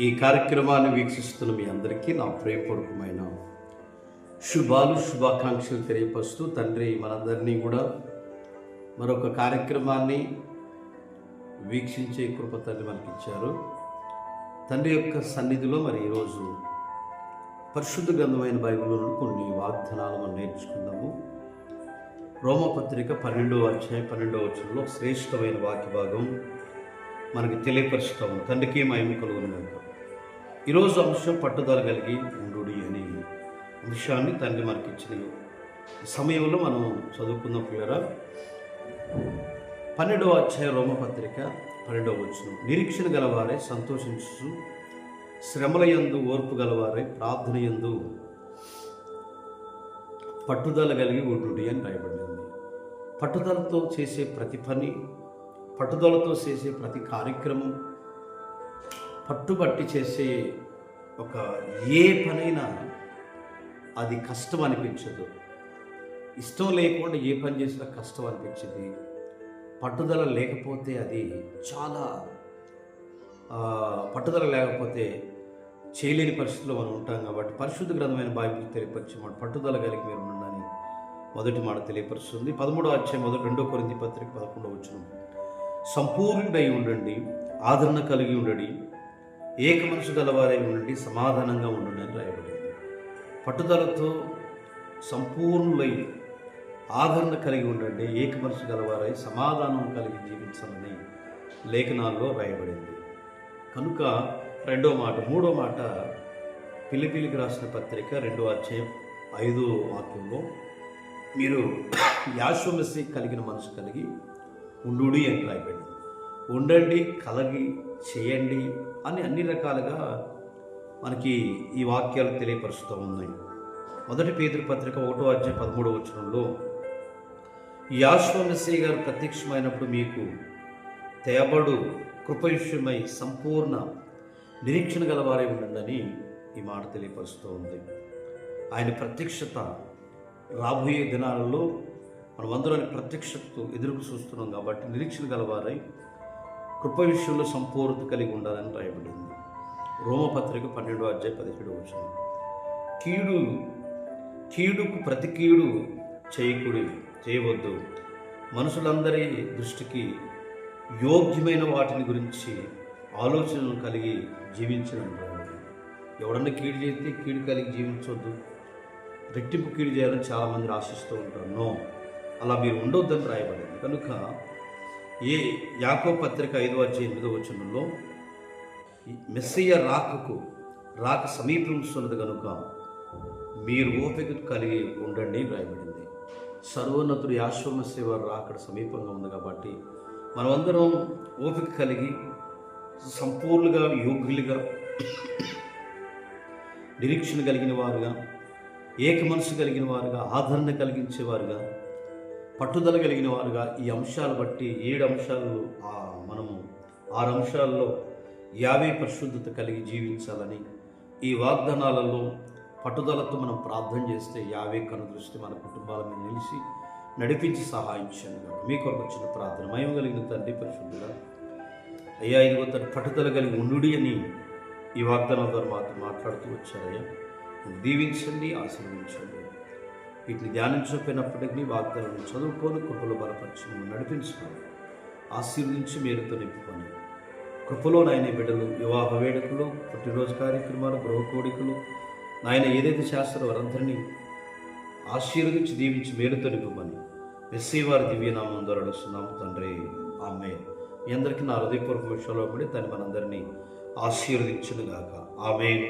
ఈ కార్యక్రమాన్ని వీక్షిస్తున్న మీ అందరికీ నా ప్రేమపూర్వకమైన శుభాకాంక్షలు తెలియపరుస్తూ తండ్రి మనందరినీ కూడా మరొక కార్యక్రమాన్ని వీక్షించే కృప తండ్రి మనకిచ్చారు. తండ్రి యొక్క సన్నిధిలో మరి ఈరోజు పరిశుద్ధ గ్రంథమైన బైబిల్లో కొన్ని వాగ్దానాలు మనం నేర్చుకుందాము. రోమపత్రిక 12వ అధ్యాయం 12వ వచనంలో శ్రేష్టమైన వాక్య భాగం మనకి తెలియపరుస్తాము. తండ్రికి మహిమ కలుగును. ఈరోజు అంశం పట్టుదల కలిగి ఉండుడి అనే అంశాన్ని తండ్రి మనకి ఇచ్చిన సమయంలో మనం చదువుకున్న పిల్లరా 12వ అధ్యాయం రోమపత్రిక 12వ వచనం, నిరీక్షణ గలవారే సంతోషించు, శ్రమల యందు ఓర్పు గలవారే ప్రార్థన యందు పట్టుదల కలిగి ఉండుడి అని రాయబడింది. పట్టుదలతో చేసే ప్రతి పని, పట్టుదలతో చేసే ప్రతి కార్యక్రమం, పట్టుబట్టి చేసే ఒక ఏ పనైనా అది కష్టం అనిపించదు. ఇష్టం లేకుండా ఏ పని చేసినా కష్టం అనిపించింది. పట్టుదల లేకపోతే అది చాలా పట్టుదల లేకపోతే చేయలేని పరిస్థితిలో మనం ఉంటాం. కాబట్టి పరిశుద్ధ గ్రంథమైన బైబిల్ తెలియపరిచే మాట పట్టుదల కలిగి మీరు ఉండాలని మొదటి మాట తెలియపరుస్తుంది. 13వ అధ్యాయం 2 కొరింథీ పత్రిక 11వ వచనం, సంపూర్ణుడై ఉండండి, ఆదరణ కలిగి ఉండండి, ఏక మనసు గలవారై ఉండండి, సమాధానంగా ఉండండి అని రాయబడింది. పట్టుదలతో సంపూర్ణులై ఆదరణ కలిగి ఉండండి, ఏక మనసు గలవారై సమాధానం కలిగి జీవించాలని లేఖనాల్లో రాయబడింది. కనుక రెండో మాట, మూడో మాట ఫిలిప్పీయులకు రాసిన పత్రిక 2వ అధ్యాయం 5వ వాక్యంలో, మీరు యాషోమసి కలిగిన మనసు కలిగి ఉండుడి అని రాయబడింది. ఉండండి, కలిగి చేయండి అని అన్ని రకాలుగా మనకి ఈ వాక్యాలు తెలియపరుస్తూ ఉన్నాయి. మొదటి పేతురు పత్రిక 1వ అధ్యాయం 13వ వచనంలో, యాషోమసి గారు ప్రత్యక్షమైనప్పుడు మీకు తేబడు కృప విషయమై సంపూర్ణ నిరీక్షణ గలవారై ఉండండి ఈ మాట తెలియపరుస్తూ ఉంది. ఆయన ప్రత్యక్షత రాబోయే దినాలలో మనమందరం ప్రత్యక్షతకు ఎదురు చూస్తున్నాం. కాబట్టి నిరీక్షణ గలవారై కృప విషయంలో సంపూర్ణత కలిగి ఉండాలని రాయబడింది. రోమపత్రిక 12వ అధ్యాయం 17వ వచనం, కీడుకు ప్రతి కీడు చేయవద్దు, మనుషులందరి దృష్టికి యోగ్యమైన వాటిని గురించి ఆలోచనలు కలిగి జీవించడం. ఎవడన్నా కీడు చేస్తే కీడు కలిగి జీవించవద్దు, రెట్టింపు కీడు చేయాలని చాలామంది ఆశిస్తూ ఉంటారు. నో, అలా మీరు ఉండొద్దని రాయబడింది. కనుక యాకోబు పత్రిక 5వ అధ్యాయం 8వ వచనంలో, మెస్సయ్య రాక సమీపించున్నది కనుక మీరు ఓపిక కలిగి ఉండండి రాయబడింది. సర్వోన్నతుడు యాషోమసి వారు రాకడ సమీపంగా ఉంది. కాబట్టి మనమందరం ఓపిక కలిగి సంపూర్ణంగా యోగ్యులుగా, నిరీక్షణ కలిగిన వారుగా, ఏక మనసు కలిగిన వారుగా, ఆదరణ కలిగించేవారుగా, పట్టుదల కలిగిన వారుగా ఈ అంశాలు బట్టి 7 అంశాలు మనము 6 అంశాల్లో 50 పరిశుద్ధత కలిగి జీవించాలని ఈ వాగ్దానాలలో పట్టుదలతో మనం ప్రార్థన చేస్తే 50 కను దృష్టి మన కుటుంబాల మీద నిలిచి నడిపించి సహాయం చేయండి. మీ కొరకు వచ్చిన ప్రార్థన, మహిమ కలిగిన తండ్రి పరిశుద్ధుడా, అయ్యా ఇదిగో తన పట్టుదల కలిగి ఉండుడి అని ఈ వాగ్దానం ద్వారా మాతో మాట్లాడుతూ వచ్చారయ్యా. దీవించండి, ఆశీర్వదించండి. వీటిని ధ్యానించకపోయినప్పటికీ వాగ్దానాన్ని చదువుకొని కృపలో బలపరిచి నడిపించుకోండి, ఆశీర్వదించి మేలుతో నింపుకొని కృపలో నాయన బిడ్డలు వివాహ వేడుకలు, పుట్టినరోజు కార్యక్రమాలు, గృహ కోడికలు నాయన ఏదైతే చేస్తారో వారందరినీ ఆశీర్వదించి దీవించి మేలుతో నింపమని మెస్సయ్య వారి దివ్యనామం ద్వారా అడుగుతున్నాము తండ్రి, ఆమేన్. మీ అందరికీ నా హృదయపూర్వక విషయంలో పడి తను మనందరినీ ఆశీర్వదించును గాక. ఆమేన్.